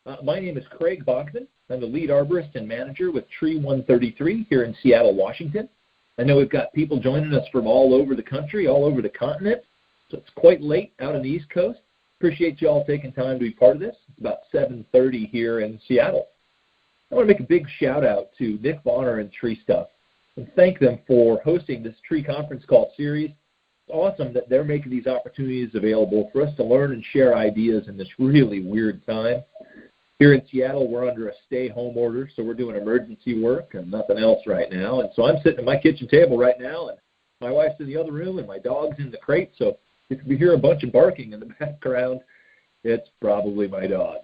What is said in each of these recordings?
My name is Craig Bachman. I'm the lead arborist and manager with Tree 133 here in Seattle, Washington. I know we've got people joining us from all over the country, all over the continent, so it's quite late out on the East Coast. Appreciate you all taking time to be part of this. It's about 7:30 here in Seattle. I want to make a big shout out to Nick Bonner and TreeStuff and thank them for hosting this tree conference call series. It's awesome that they're making these opportunities available for us to learn and share ideas in this really weird time. Here in Seattle, we're under a stay-home order, so we're doing emergency work and nothing else right now. And so I'm sitting at my kitchen table right now, and my wife's in the other room, and my dog's in the crate. So if you hear a bunch of barking in the background, it's probably my dog.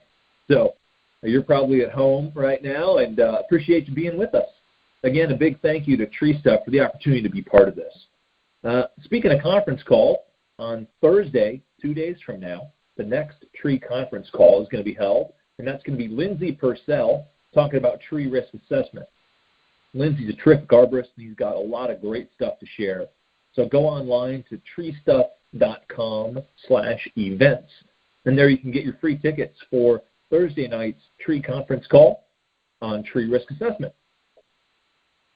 So you're probably at home right now, and appreciate you being with us. Again, a big thank you to TreeStuff for the opportunity to be part of this. Speaking of conference call, on Thursday, 2 days from now, the next tree conference call is going to be held. And that's going to be Lindsay Purcell talking about tree risk assessment. Lindsay's a terrific arborist, and he's got a lot of great stuff to share. So go online to treestuff.com/events, and there you can get your free tickets for Thursday night's tree conference call on tree risk assessment.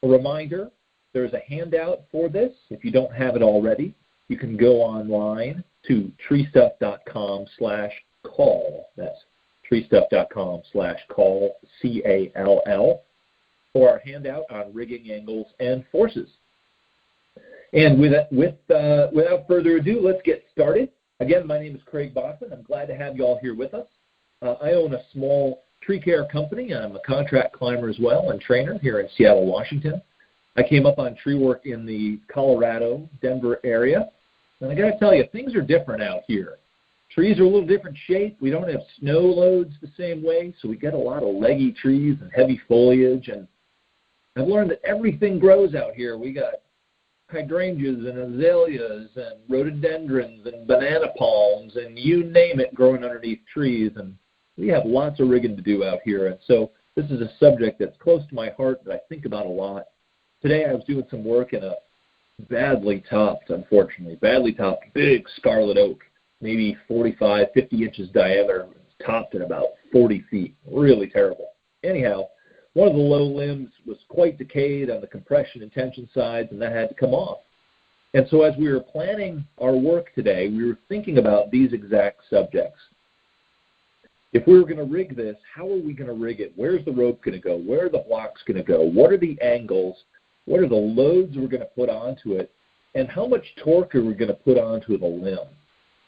A reminder, there's a handout for this. If you don't have it already, you can go online to treestuff.com/call. That's treestuff.com/call, C-A-L-L, for our handout on rigging angles and forces. And without further ado, let's get started. Again, my name is Craig Bachman. I'm glad to have you all here with us. I own a small tree care company. I'm a contract climber as well and trainer here in Seattle, Washington. I came up on tree work in the Colorado, Denver area. And I got to tell you, things are different out here. Trees are a little different shape. We don't have snow loads the same way, so we get a lot of leggy trees and heavy foliage. And I've learned that everything grows out here. We got hydrangeas and azaleas and rhododendrons and banana palms and you name it growing underneath trees. And we have lots of rigging to do out here. And so this is a subject that's close to my heart that I think about a lot. Today I was doing some work in a badly topped big scarlet oak, maybe 45, 50 inches diameter, topped at about 40 feet. Really terrible. Anyhow, one of the low limbs was quite decayed on the compression and tension sides, and that had to come off. And so as we were planning our work today, we were thinking about these exact subjects. If we were going to rig this, how are we going to rig it? Where's the rope going to go? Where are the blocks going to go? What are the angles? What are the loads we're going to put onto it? And how much torque are we going to put onto the limb?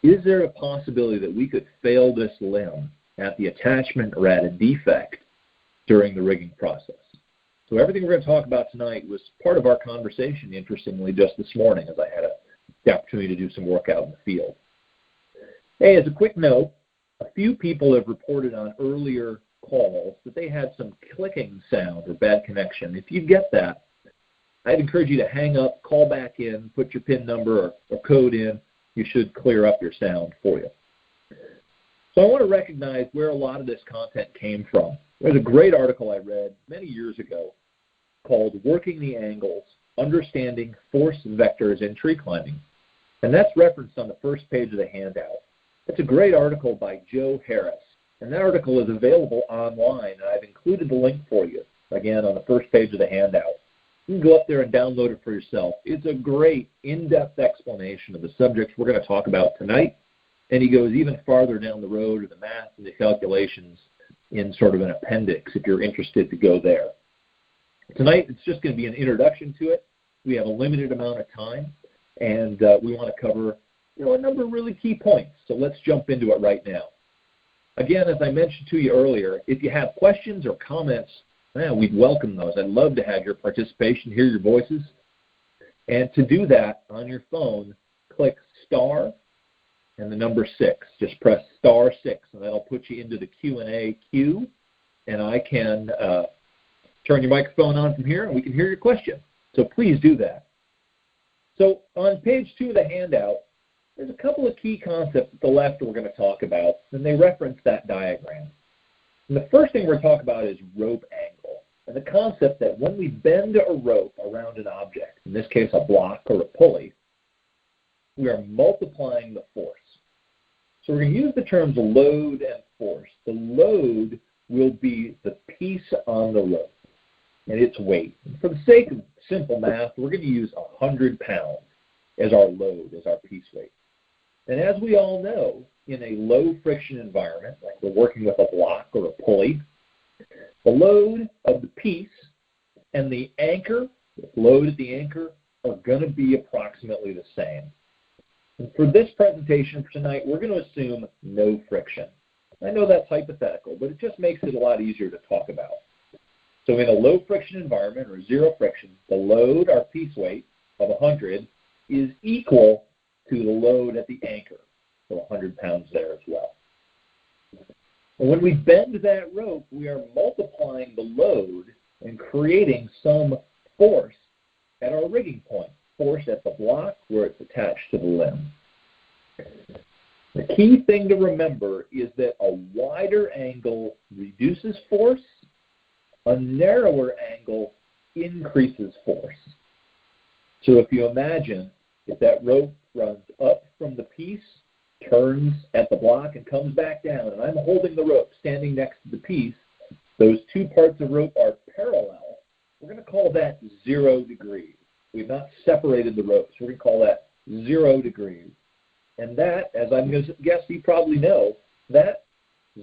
Is there a possibility that we could fail this limb at the attachment or at a defect during the rigging process? So everything we're going to talk about tonight was part of our conversation, interestingly, just this morning as I had the opportunity to do some work out in the field. Hey, as a quick note, a few people have reported on earlier calls that they had some clicking sound or bad connection. If you get that, I'd encourage you to hang up, call back in, put your PIN number or code in. You should clear up your sound for you. So I want to recognize where a lot of this content came from. There's a great article I read many years ago called Working the Angles, Understanding Force Vectors in Tree Climbing. And that's referenced on the first page of the handout. It's a great article by Joe Harris. And that article is available online, and I've included the link for you, again, on the first page of the handout. You can go up there and download it for yourself. It's a great, in-depth explanation of the subjects we're going to talk about tonight, and he goes even farther down the road to the math and the calculations in sort of an appendix if you're interested to go there. Tonight, it's just going to be an introduction to it. We have a limited amount of time, and we want to cover a number of really key points. So let's jump into it right now. Again, as I mentioned to you earlier, if you have questions or comments, we'd welcome those. I'd love to have your participation, hear your voices. And to do that on your phone, click star and the number 6. Just press star 6, and that'll put you into the Q&A queue. And I can turn your microphone on from here, and we can hear your question. So please do that. So on page 2 of the handout, there's a couple of key concepts at the left that we're going to talk about, and they reference that diagram. And the first thing we're going to talk about is rope angle, and the concept that when we bend a rope around an object, in this case a block or a pulley, we are multiplying the force. So we're going to use the terms load and force. The load will be the piece on the rope and its weight. For the sake of simple math, we're going to use 100 pounds as our load, as our piece weight. And as we all know, in a low friction environment, like we're working with a block or a pulley, the load of the piece and the anchor, the load at the anchor, are going to be approximately the same. And for this presentation for tonight, we're going to assume no friction. I know that's hypothetical, but it just makes it a lot easier to talk about. So in a low friction environment or zero friction, the load, our piece weight of 100, is equal to the load at the anchor, so 100 pounds there as well. And when we bend that rope, we are multiplying the load and creating some force at our rigging point, force at the block where it's attached to the limb. The key thing to remember is that a wider angle reduces force, a narrower angle increases force. So if you imagine, if that rope runs up from the piece, turns at the block, and comes back down, and I'm holding the rope standing next to the piece, those two parts of rope are parallel. We're going to call that 0 degrees. We've not separated the ropes. We're going to call that 0 degrees. And that, as I'm going to guess you probably know, that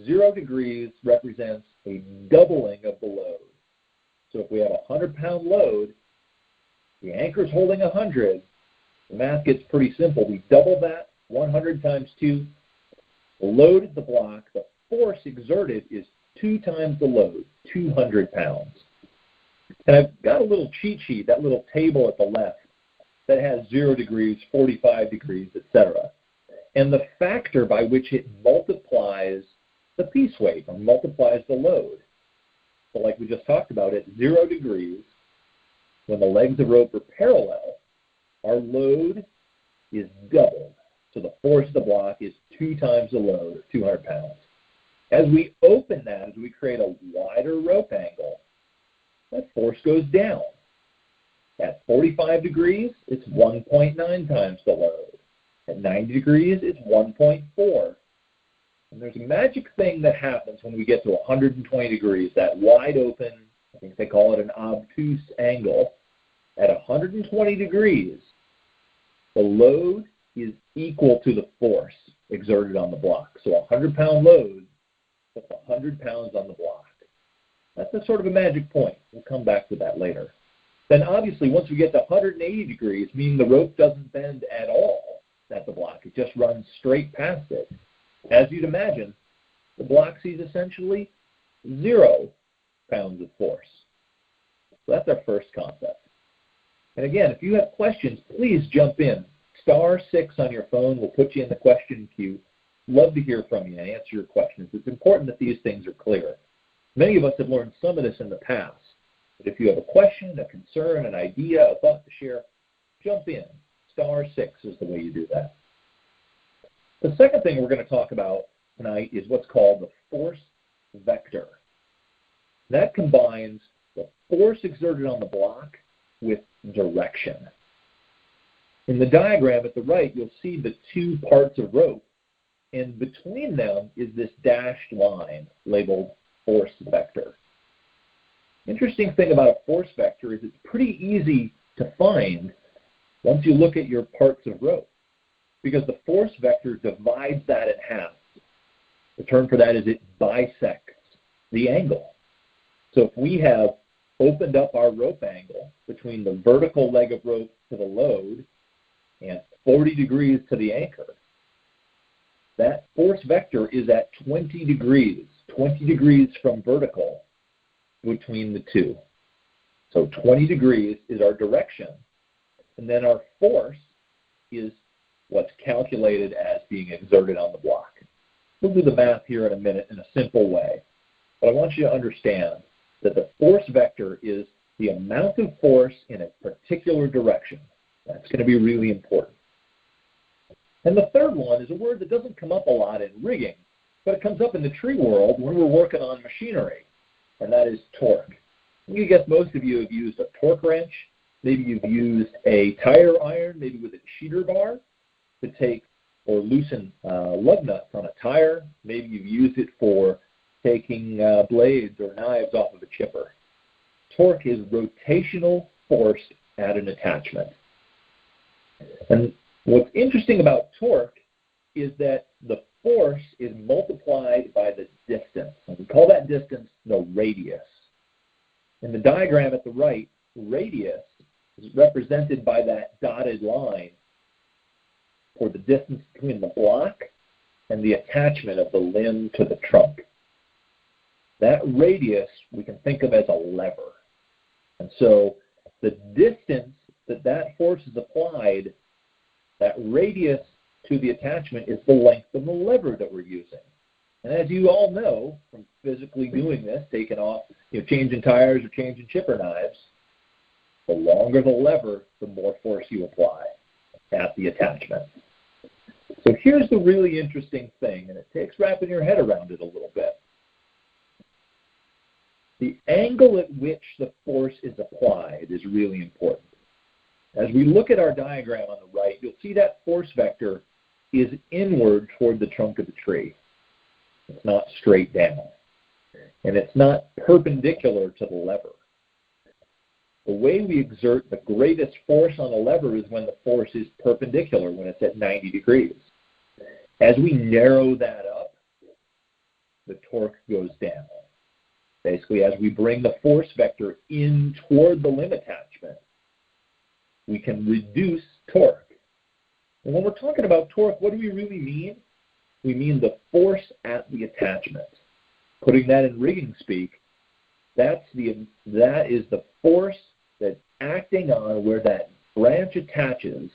0 degrees represents a doubling of the load. So if we have a 100-pound load, the anchor's holding 100, the math gets pretty simple. We double that, 100 times 2. The load at the block, the force exerted is 2 times the load, 200 pounds. And I've got a little cheat sheet, that little table at the left, that has 0 degrees, 45 degrees, etc. And the factor by which it multiplies the piece weight, or multiplies the load. So like we just talked about, at 0 degrees, when the legs of rope are parallel, our load is doubled. So the force of the block is 2 times the load, or 200 pounds. As we open that, as we create a wider rope angle, that force goes down. At 45 degrees, it's 1.9 times the load. At 90 degrees, it's 1.4. And there's a magic thing that happens when we get to 120 degrees, that wide open, I think they call it an obtuse angle. At 120 degrees, the load is equal to the force exerted on the block. So a 100-pound load puts 100 pounds on the block. That's a sort of a magic point. We'll come back to that later. Then obviously, once we get to 180 degrees, meaning the rope doesn't bend at all at the block, it just runs straight past it. As you'd imagine, the block sees essentially 0 pounds of force. So that's our first concept. And again, if you have questions, please jump in. *6 on your phone will put you in the question queue. Love to hear from you and answer your questions. It's important that these things are clear. Many of us have learned some of this in the past. But if you have a question, a concern, an idea, a thought to share, jump in. *6 is the way you do that. The second thing we're going to talk about tonight is what's called the force vector. That combines the force exerted on the block with direction. In the diagram at the right, you'll see the 2 parts of rope, and between them is this dashed line labeled force vector. Interesting thing about a force vector is it's pretty easy to find once you look at your parts of rope, because the force vector divides that in half. The term for that is it bisects the angle. So if we have opened up our rope angle between the vertical leg of rope to the load and 40 degrees to the anchor, that force vector is at 20 degrees from vertical between the two. So 20 degrees is our direction, and then our force is what's calculated as being exerted on the block. We'll do the math here in a minute in a simple way, but I want you to understand that the force vector is the amount of force in a particular direction. That's going to be really important. And the third one is a word that doesn't come up a lot in rigging, but it comes up in the tree world when we're working on machinery, and that is torque. I guess most of you have used a torque wrench. Maybe you've used a tire iron, maybe with a cheater bar, to take or loosen lug nuts on a tire. Maybe you've used it for taking blades or knives off of a chipper. Torque is rotational force at an attachment. And what's interesting about torque is that the force is multiplied by the distance. And we call that distance the radius. In the diagram at the right, radius is represented by that dotted line for the distance between the block and the attachment of the limb to the trunk. That radius we can think of as a lever. And so the distance that force is applied, that radius to the attachment is the length of the lever that we're using. And as you all know from physically doing this, taking off, changing tires or changing chipper knives, the longer the lever, the more force you apply at the attachment. So here's the really interesting thing, and it takes wrapping your head around it a little bit. The angle at which the force is applied is really important. As we look at our diagram on the right, you'll see that force vector is inward toward the trunk of the tree. It's not straight down. And it's not perpendicular to the lever. The way we exert the greatest force on a lever is when the force is perpendicular, when it's at 90 degrees. As we narrow that up, the torque goes down. Basically, as we bring the force vector in toward the limb attachment, we can reduce torque. And when we're talking about torque, what do we really mean? We mean the force at the attachment. Putting that in rigging speak, that is the force that's acting on where that branch attaches,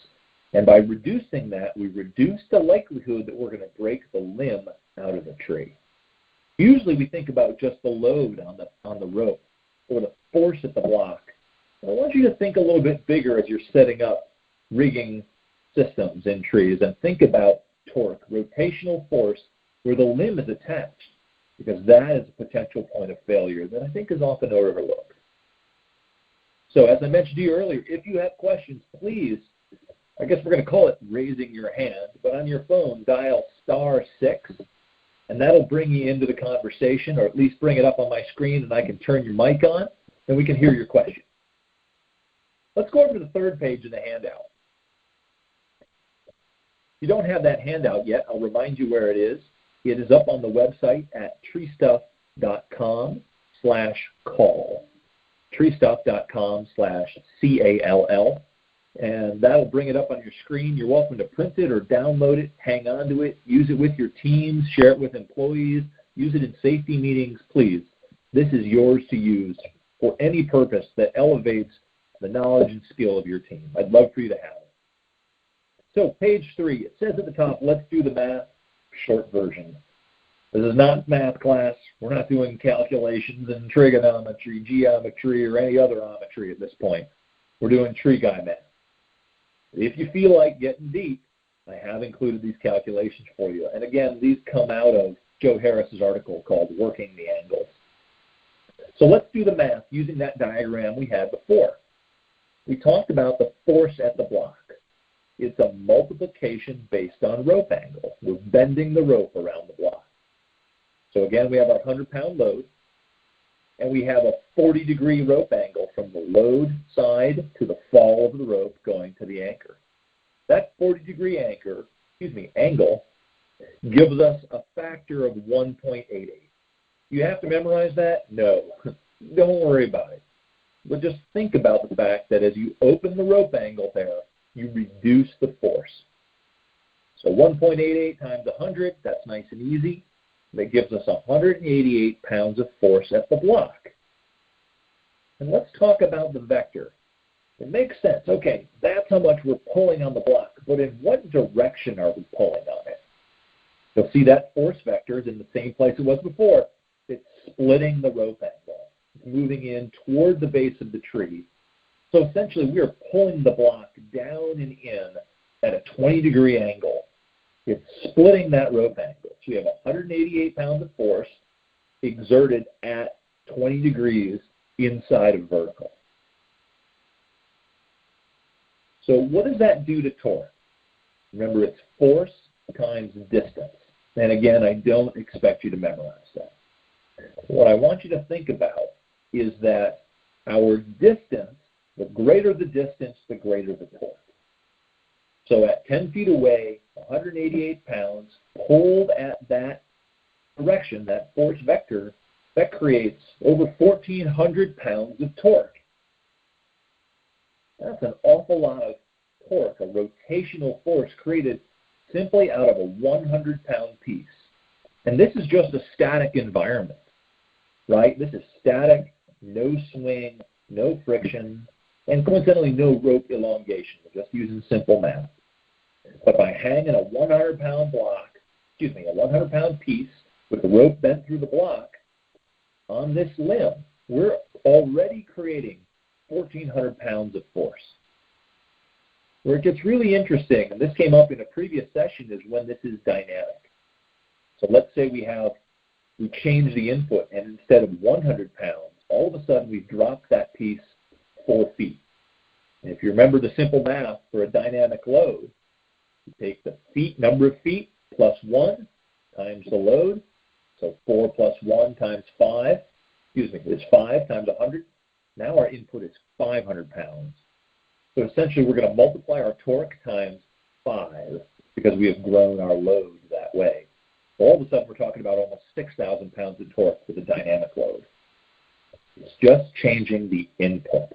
and by reducing that, we reduce the likelihood that we're going to break the limb out of the tree. Usually we think about just the load on the rope or the force at the block. And I want you to think a little bit bigger as you're setting up rigging systems in trees, and think about torque, rotational force, where the limb is attached, because that is a potential point of failure that I think is often overlooked. So as I mentioned to you earlier, if you have questions, please, I guess we're going to call it raising your hand, but on your phone, dial *6, and that'll bring you into the conversation, or at least bring it up on my screen, and I can turn your mic on, and we can hear your question. Let's go over to the third page of the handout. If you don't have that handout yet, I'll remind you where it is. It is up on the website at treestuff.com/call. treestuff.com/CALL. And that'll bring it up on your screen. You're welcome to print it or download it, hang on to it, use it with your teams, share it with employees, use it in safety meetings, please. This is yours to use for any purpose that elevates the knowledge and skill of your team. I'd love for you to have it. So page 3, it says at the top, let's do the math, short version. This is not math class. We're not doing calculations in trigonometry, geometry, or any other ometry at this point. We're doing tree guy math. If you feel like getting deep, I have included these calculations for you. And again, these come out of Joe Harris's article called Working the Angles. So let's do the math using that diagram we had before. We talked about the force at the block. It's a multiplication based on rope angle. We're bending the rope around the block. So again, we have our 100-pound load, and we have a 40-degree rope angle from the load side to the fall of the rope going to the anchor. That 40-degree angle gives us a factor of 1.88. You have to memorize that? No. Don't worry about it. But just think about the fact that as you open the rope angle there, you reduce the force. So 1.88 times 100, that's nice and easy. That gives us 188 pounds of force at the block. And let's talk about the vector. It makes sense. Okay, that's how much we're pulling on the block. But in what direction are we pulling on it? You'll see that force vector is in the same place it was before. It's splitting the rope angle. It's moving in toward the base of the tree. So essentially, we are pulling the block down and in at a 20-degree angle. It's splitting that rope angle. So we have 188 pounds of force exerted at 20 degrees inside of vertical. So what does that do to torque? Remember, it's force times distance. And again, I don't expect you to memorize that. What I want you to think about is that our distance, the greater the distance, the greater the torque. So at 10 feet away, 188 pounds, pulled at that direction, that force vector, that creates over 1,400 pounds of torque. That's an awful lot of torque, a rotational force created simply out of a 100-pound piece. And this is just a static environment, right? This is static, no swing, no friction, and coincidentally no rope elongation. We're just using simple math. But by hanging a 100-pound a 100-pound piece with the rope bent through the block on this limb, we're already creating 1,400 pounds of force. Where it gets really interesting, and this came up in a previous session, is when this is dynamic. So let's say we change the input, and instead of 100 pounds, all of a sudden we've dropped that piece 4 feet. And if you remember the simple math for a dynamic load, you take the number of feet plus 1 times the load, so 4 plus 1 times 5, is 5 times 100. Now our input is 500 pounds. So essentially we're going to multiply our torque times 5 because we have grown our load that way. All of a sudden we're talking about almost 6,000 pounds of torque for the dynamic load. It's just changing the input.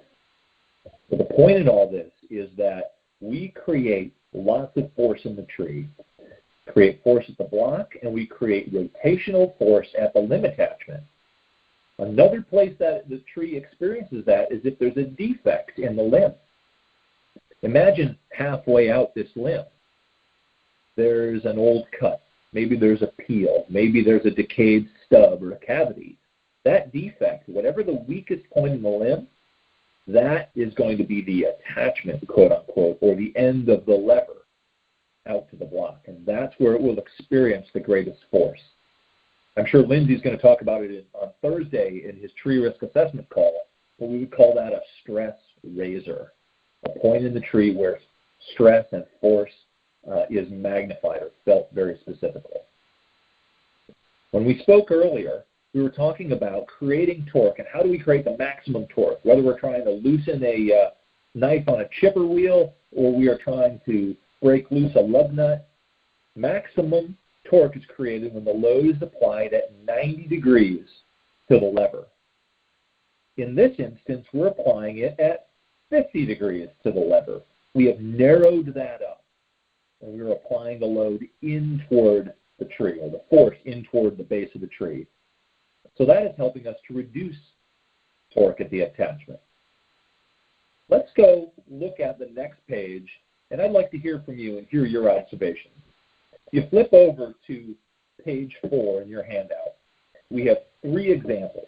So the point in all this is that we create lots of force in the tree, create force at the block, and we create rotational force at the limb attachment. Another place that the tree experiences that is if there's a defect in the limb. Imagine halfway out this limb, there's an old cut. Maybe there's a peel. Maybe there's a decayed stub or a cavity. That defect, whatever the weakest point in the limb, that is going to be the attachment, quote unquote, or the end of the lever out to the block. And that's where it will experience the greatest force. I'm sure Lindsay's going to talk about it on Thursday in his tree risk assessment call, but we would call that a stress razor, a point in the tree where stress and force is magnified or felt very specifically. When we spoke earlier, we were talking about creating torque and how do we create the maximum torque, whether we're trying to loosen a knife on a chipper wheel or we are trying to break loose a lug nut. Maximum torque is created when the load is applied at 90 degrees to the lever. In this instance, we're applying it at 50 degrees to the lever. We have narrowed that up, and we're applying the load in toward the tree, or the force in toward the base of the tree. So that is helping us to reduce torque at the attachment. Let's go look at the next page, and I'd like to hear from you and hear your observations. If you flip over to page 4 in your handout, we have 3 examples.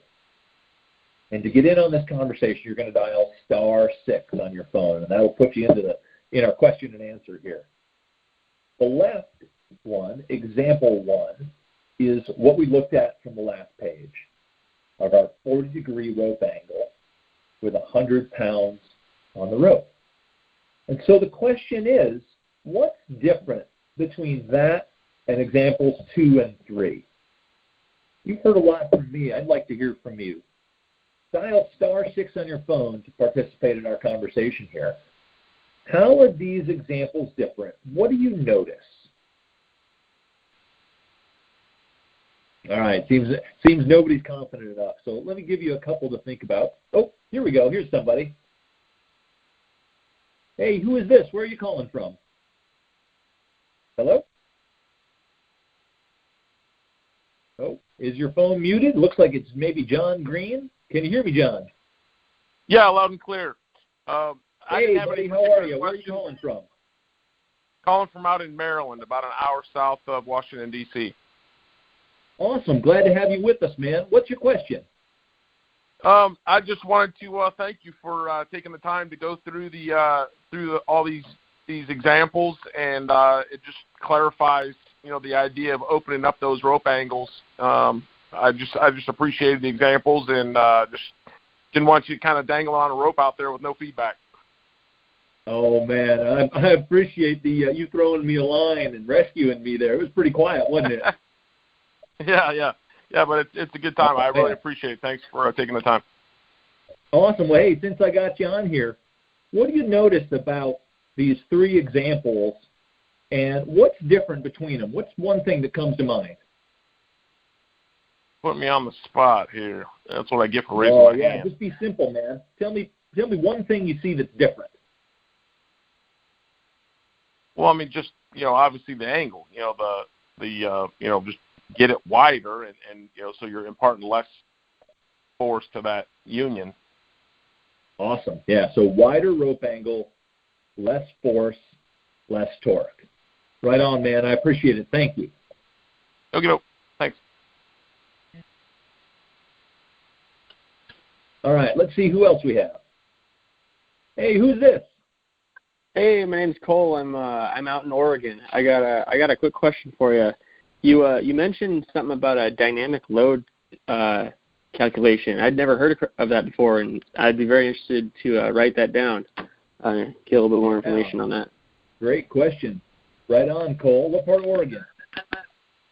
And to get in on this conversation, you're going to dial *6 on your phone, and that will put you in our question and answer here. The left one, example 1, is what we looked at from the last page of our 40-degree rope angle with 100 pounds on the rope. And so the question is, what's different between that and examples 2 and 3? You've heard a lot from me. I'd like to hear from you. Dial *6 on your phone to participate in our conversation here. How are these examples different? What do you notice? All right, seems nobody's confident enough. So let me give you a couple to think about. Oh, here we go. Here's somebody. Hey, who is this? Where are you calling from? Hello? Oh, is your phone muted? Looks like it's maybe John Green. Can you hear me, John? Yeah, loud and clear. Hey, buddy, how are you? Where are you calling from? Calling from out in Maryland, about an hour south of Washington, D.C. Awesome. Glad to have you with us, man. What's your question? I just wanted to thank you for taking the time to go through all these examples, and it just clarifies, the idea of opening up those rope angles. I just appreciated the examples, and just didn't want you to kind of dangle on a rope out there with no feedback. Oh, man, I appreciate you throwing me a line and rescuing me there. It was pretty quiet, wasn't it? Yeah, but it's a good time. I really appreciate it. Thanks for taking the time. Awesome. Well, hey, since I got you on here, what do you notice about these three examples, and what's different between them? What's one thing that comes to mind? Put me on the spot here. That's what I get for raising my hand. Just be simple, man. Tell me one thing you see that's different. Well, I mean, just, obviously the angle, just get it wider and so you're imparting less force to that union. Awesome. Yeah, so wider rope angle, less force, less torque. Right on, man. I appreciate it. Thank you. Okay, thanks. All right, let's see who else we have. Hey, who's this? Hey, my name's Cole. I'm out in Oregon. I got a quick question for you. You mentioned something about a dynamic load calculation. I'd never heard of that before, and I'd be very interested to write that down. Get a little bit more information on that. Great question. Right on, Cole. What part of Oregon?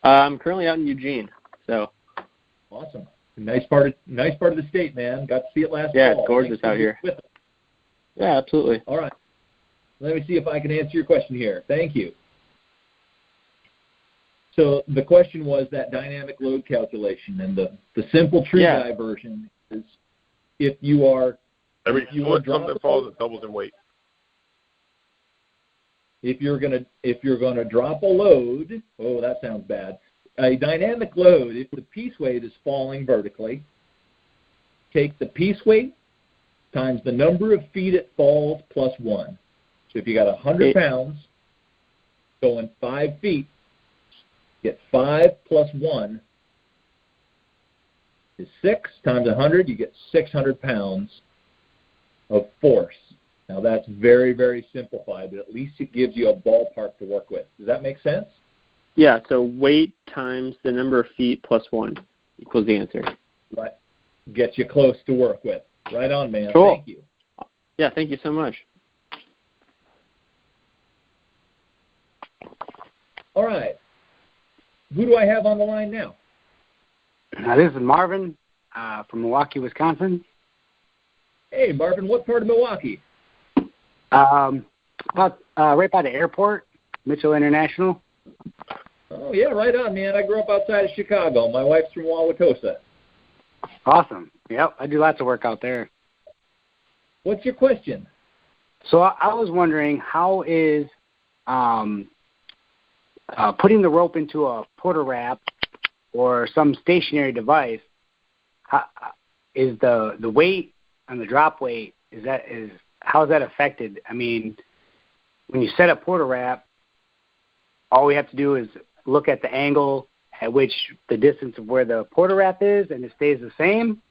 I'm currently out in Eugene. So. Awesome. Nice part of the state, man. Got to see it last fall. Yeah, it's gorgeous out here. Yeah, absolutely. All right. Let me see if I can answer your question here. Thank you. So the question was that dynamic load calculation, and the simple tree guy version is if you are every foot something falls, it doubles in weight. If you're gonna drop a load, oh, that sounds bad. A dynamic load, if the piece weight is falling vertically, take the piece weight times the number of feet it falls plus 1. So if you got 100 pounds going 5 feet, get 5 plus 1 is 6 times 100. You get 600 pounds of force. Now that's very, very simplified, but at least it gives you a ballpark to work with. Does that make sense? Yeah, so weight times the number of feet plus 1 equals the answer. Right. Gets you close to work with. Right on, man. Cool. Thank you. Yeah, thank you so much. All right. Who do I have on the line now? This is Marvin from Milwaukee, Wisconsin. Hey, Marvin, what part of Milwaukee? About right by the airport, Mitchell International. Oh, yeah, right on, man. I grew up outside of Chicago. My wife's from Wauwatosa. Awesome. Yep, I do lots of work out there. What's your question? So I was wondering, how is putting the rope into a porter wrap or some stationary device, is the weight and the drop weight, how is that affected? I mean, when you set up porter wrap, all we have to do is look at the angle at which the distance of where the porter wrap is, and it stays the same?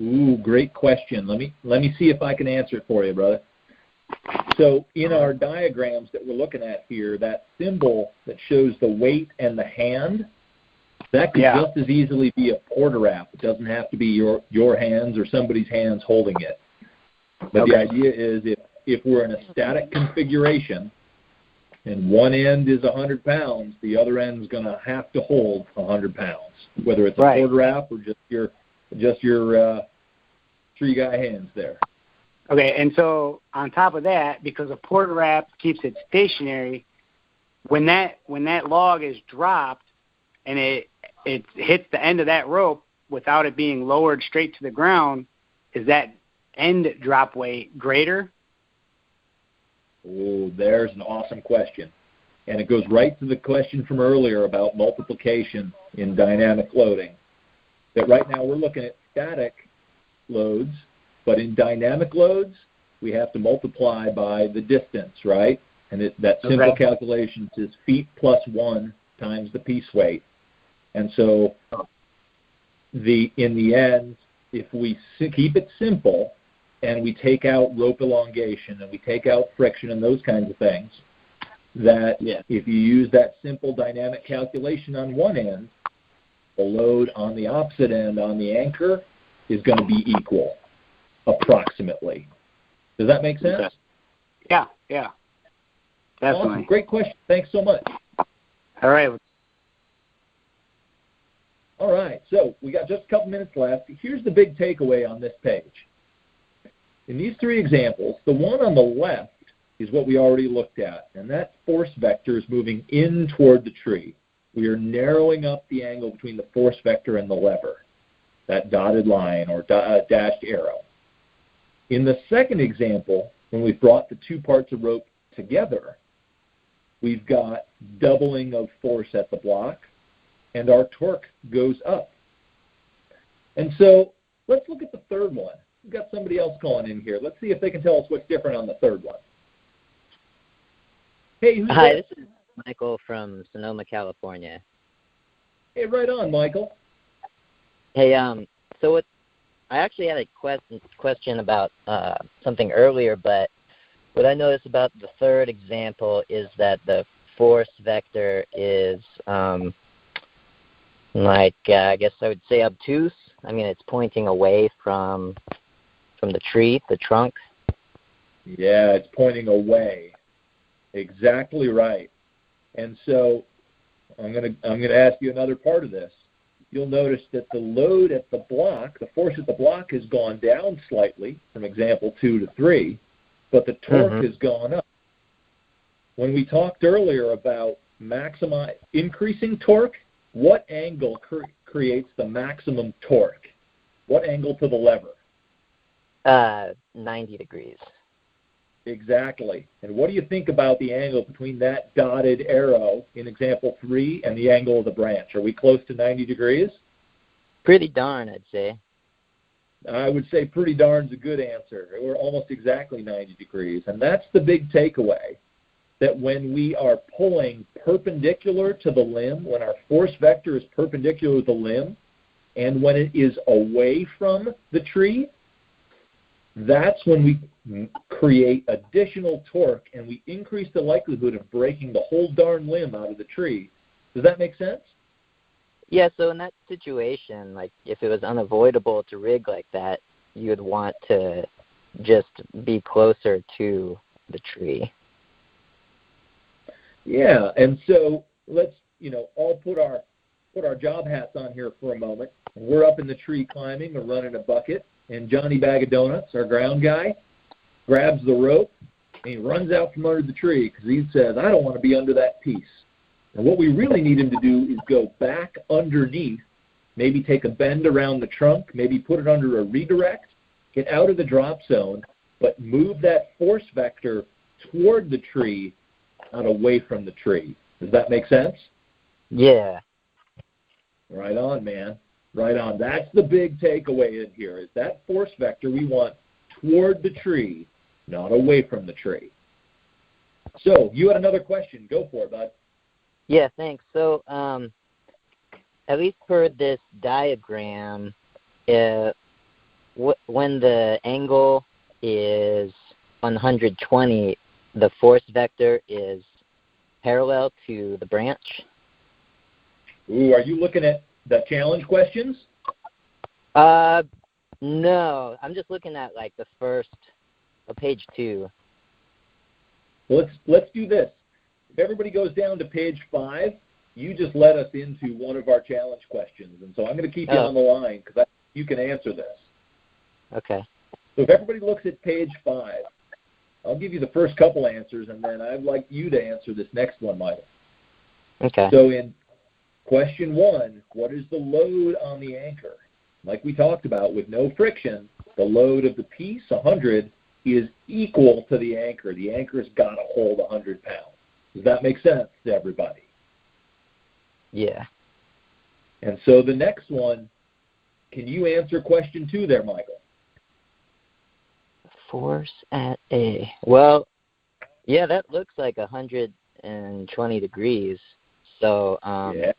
Ooh, great question. Let me see if I can answer it for you, brother. So in our diagrams that we're looking at here, that symbol that shows the weight and the hand, that could just as easily be a porter wrap. It doesn't have to be your hands or somebody's hands holding it. But the idea is if we're in a static configuration and one end is 100 pounds, the other end is going to have to hold 100 pounds, whether it's a porter wrap or just your tree guy hands there. Okay, and so on top of that, because a porter wrap keeps it stationary, when that log is dropped and it hits the end of that rope without it being lowered straight to the ground, is that end drop weight greater? Oh, there's an awesome question. And it goes right to the question from earlier about multiplication in dynamic loading. That right now we're looking at static loads, but in dynamic loads, we have to multiply by the distance, right? And that simple calculation is feet plus 1 times the piece weight. And so in the end, if we keep it simple and we take out rope elongation and we take out friction and those kinds of things, that if you use that simple dynamic calculation on one end, the load on the opposite end on the anchor is going to be equal. approximately. Does that make sense? Okay. Yeah, definitely. Awesome. Great question. Thanks so much. All right. All right, so we got just a couple minutes left. Here's the big takeaway on this page. In these three examples, the one on the left is what we already looked at, and that force vector is moving in toward the tree. We are narrowing up the angle between the force vector and the lever, that dotted line or dashed arrow. In the second example, when we've brought the two parts of rope together, we've got doubling of force at the block, and our torque goes up. And so let's look at the third one. We've got somebody else calling in here. Let's see if they can tell us what's different on the third one. Hey, who's Hi, that? this is Michael from Sonoma, California. Hey, right on, Michael. Hey, so I actually had a question about something earlier, but what I noticed about the third example is that the force vector is I guess I would say obtuse. I mean, it's pointing away from the tree, the trunk. Yeah, it's pointing away. Exactly right. And so I'm going to ask you another part of this. You'll notice that the load at the block, the force at the block has gone down slightly from example 2 to 3, but the torque has gone up. When we talked earlier about increasing torque, what angle creates the maximum torque? What angle to the lever? 90 degrees. Exactly. And what do you think about the angle between that dotted arrow in example 3 and the angle of the branch? Are we close to 90 degrees? Pretty darn, I'd say. I would say pretty darn's a good answer. We're almost exactly 90 degrees. And that's the big takeaway, that when we are pulling perpendicular to the limb, when our force vector is perpendicular to the limb, and when it is away from the tree, that's when we create additional torque and we increase the likelihood of breaking the whole darn limb out of the tree. Does that make sense? Yeah, so in that situation, like if it was unavoidable to rig like that, you would want to just be closer to the tree. Yeah, and so let's, all put our job hats on here for a moment. We're up in the tree climbing, we're running a bucket, and Johnny Bag of Donuts, our ground guy, grabs the rope, and he runs out from under the tree because he says, I don't want to be under that piece. And what we really need him to do is go back underneath, maybe take a bend around the trunk, maybe put it under a redirect, get out of the drop zone, but move that force vector toward the tree, not away from the tree. Does that make sense? Yeah. Right on, man. Right on. That's the big takeaway in here, is that force vector we want toward the tree, not away from the tree. So you had another question. Go for it, bud. Yeah, thanks. So at least for this diagram, when the angle is 120, the force vector is parallel to the branch? Ooh, are you looking at the challenge questions? No. I'm just looking at like the first, page 2. Let's do this. If everybody goes down to page 5, you just let us into one of our challenge questions. And so I'm going to keep you on the line because you can answer this. Okay. So if everybody looks at page 5, I'll give you the first couple answers, and then I'd like you to answer this next one, Michael. Okay. So in question 1, what is the load on the anchor? Like we talked about, with no friction, the load of the piece, 100, is equal to the anchor. The anchor's got to hold 100 pounds. Does that make sense to everybody? Yeah. And so the next one, can you answer question 2 there, Michael? Force at A. Well, yeah, that looks like 120 degrees. So, yeah.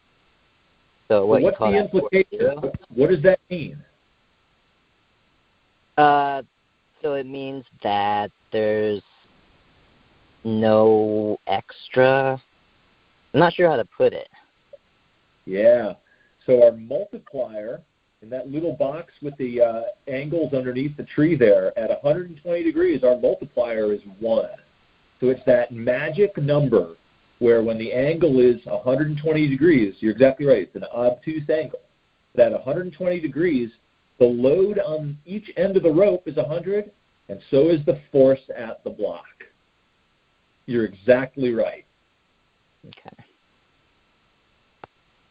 So what so what's the implication? What does that mean? So it means that there's no extra. I'm not sure how to put it. Yeah. So our multiplier in that little box with the angles underneath the tree there, at 120 degrees, our multiplier is 1. So it's that magic number where when the angle is 120 degrees, you're exactly right, it's an obtuse angle. But at 120 degrees, the load on each end of the rope is 100, and so is the force at the block. You're exactly right. Okay.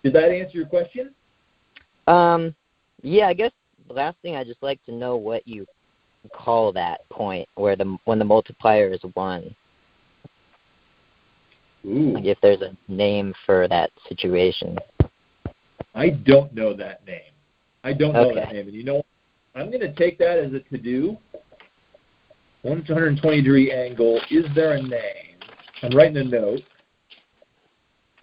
Did that answer your question? Yeah, I guess the last thing I'd just like to know what you call that point where when the multiplier is 1. Ooh. Like if there's a name for that situation. I don't know that name. I don't know Okay. that name. And you know, I'm going to take that as a to-do. 120-degree angle. Is there a name? I'm writing a note.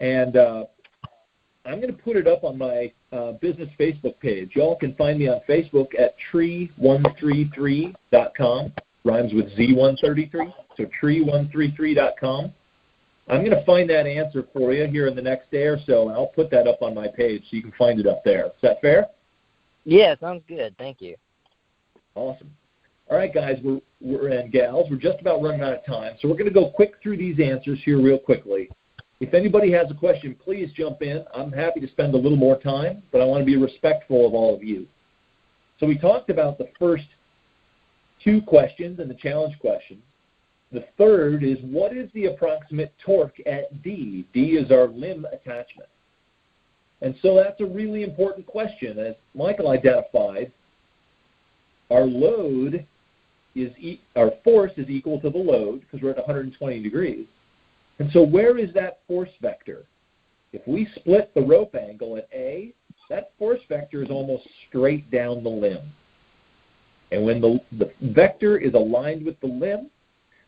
And I'm going to put it up on my business Facebook page. Y'all can find me on Facebook at tree133.com. Rhymes with Z133. So tree133.com. I'm going to find that answer for you here in the next day or so, and I'll put that up on my page so you can find it up there. Is that fair? Yeah, sounds good. Thank you. Awesome. All right, guys, and gals, we're just about running out of time, so we're going to go quick through these answers here real quickly. If anybody has a question, please jump in. I'm happy to spend a little more time, but I want to be respectful of all of you. So we talked about the first 2 questions and the challenge question. The third is, what is the approximate torque at D? D is our limb attachment. And so that's a really important question. As Michael identified, our force is equal to the load because we're at 120 degrees. And so where is that force vector? If we split the rope angle at A, that force vector is almost straight down the limb. And when the vector is aligned with the limb,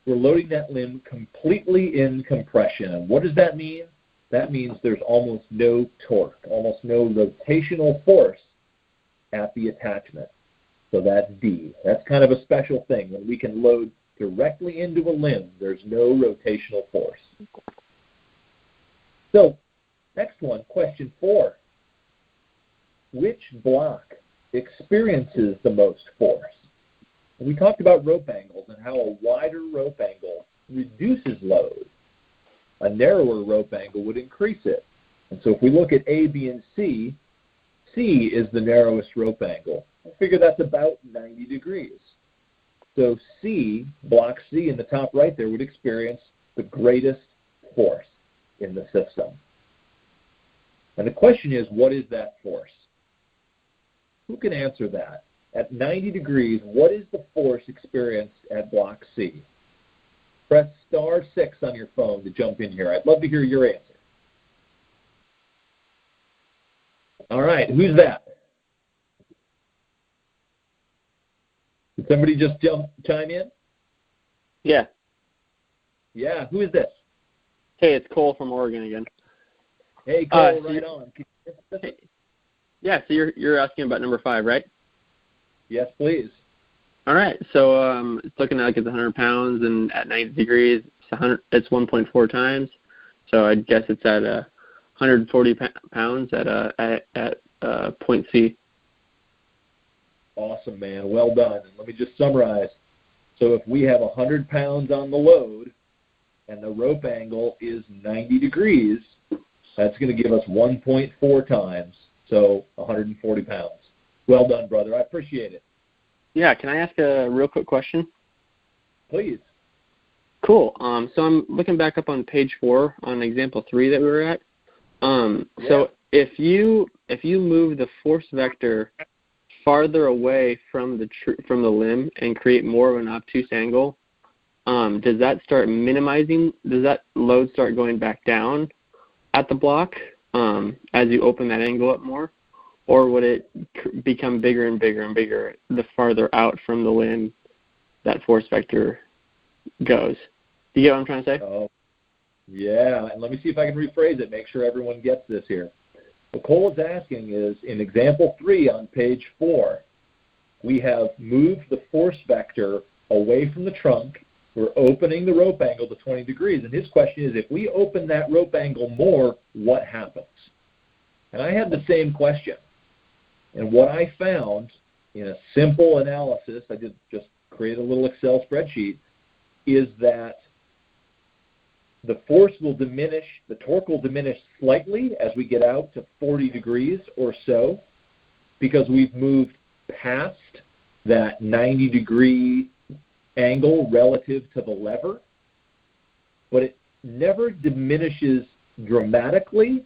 we're loading that limb completely in compression. And what does that mean? That means there's almost no torque, almost no rotational force at the attachment. So that's D. That's kind of a special thing. When we can load directly into a limb, there's no rotational force. So, next one, question 4. Which block experiences the most force? And we talked about rope angles and how a wider rope angle reduces load. A narrower rope angle would increase it. And so if we look at A, B, and C, C is the narrowest rope angle. I figure that's about 90 degrees. So C, block C in the top right there, would experience the greatest force in the system. And the question is, what is that force? Who can answer that? At 90 degrees, what is the force experienced at block C? Press *6 on your phone to jump in here. I'd love to hear your answer. All right, who's that? Did somebody just chime in? Yeah. Yeah, who is this? Hey, it's Cole from Oregon again. Hey, Cole, right on. Hey, yeah, so you're asking about number 5, right? Yes, please. All right, so it's looking like it's 100 pounds, and at 90 degrees, it's 1.4 times. So I'd guess it's at 140 pounds at point C. Awesome, man. Well done. And let me just summarize. So if we have 100 pounds on the load and the rope angle is 90 degrees, that's going to give us 1.4 times, so 140 pounds. Well done, brother. I appreciate it. Yeah, can I ask a real quick question? Please. Cool. So I'm looking back up on page 4 on example 3 that we were at. So if you move the force vector farther away from the lim and create more of an obtuse angle, does that start minimizing? Does that load start going back down at the block as you open that angle up more? Or would it become bigger and bigger and bigger the farther out from the limb that force vector goes? Do you get what I'm trying to say? Oh, yeah. And let me see if I can rephrase it, make sure everyone gets this here. What Cole is asking is, in example 3 on page 4, we have moved the force vector away from the trunk. We're opening the rope angle to 20 degrees. And his question is, if we open that rope angle more, what happens? And I had the same question. And what I found in a simple analysis, I did just create a little Excel spreadsheet, is that the force will diminish, the torque will diminish slightly as we get out to 40 degrees or so, because we've moved past that 90-degree angle relative to the lever, but it never diminishes dramatically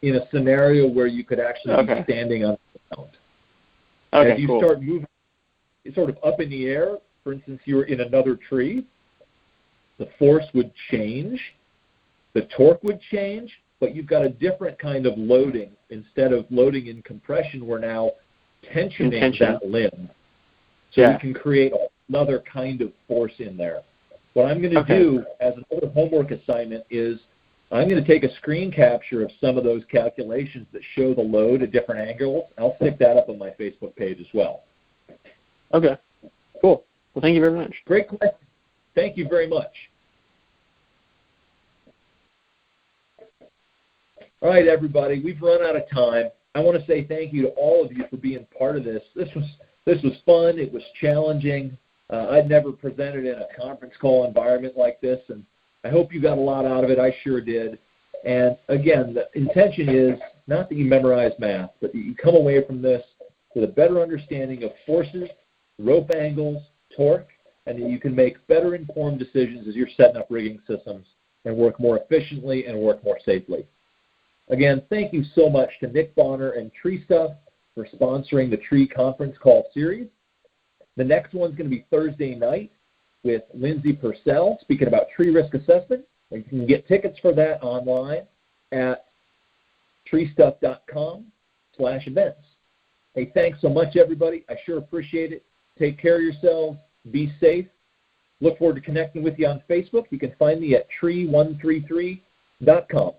in a scenario where you could actually be standing on the ground. As you start moving, it's sort of up in the air. For instance, you were in another tree, the force would change, the torque would change, but you've got a different kind of loading. Instead of loading in compression, we're now tensioning that limb. So we can create another kind of force in there. What I'm going to do as another homework assignment is I'm going to take a screen capture of some of those calculations that show the load at different angles. I'll stick that up on my Facebook page as well. Okay, cool. Well, thank you very much. Great question. Thank you very much. All right, everybody, we've run out of time. I want to say thank you to all of you for being part of this. This was fun. It was challenging. I'd never presented in a conference call environment like this, and I hope you got a lot out of it. I sure did. And again, the intention is not that you memorize math, but that you come away from this with a better understanding of forces, rope angles, torque, and that you can make better informed decisions as you're setting up rigging systems and work more efficiently and work more safely. Again, thank you so much to Nick Bonner and TreeStuff for sponsoring the Tree Conference Call series. The next one's going to be Thursday night with Lindsay Purcell speaking about tree risk assessment. You can get tickets for that online at treestuff.com/events. Hey, thanks so much, everybody. I sure appreciate it. Take care of yourselves. Be safe. Look forward to connecting with you on Facebook. You can find me at tree133.com.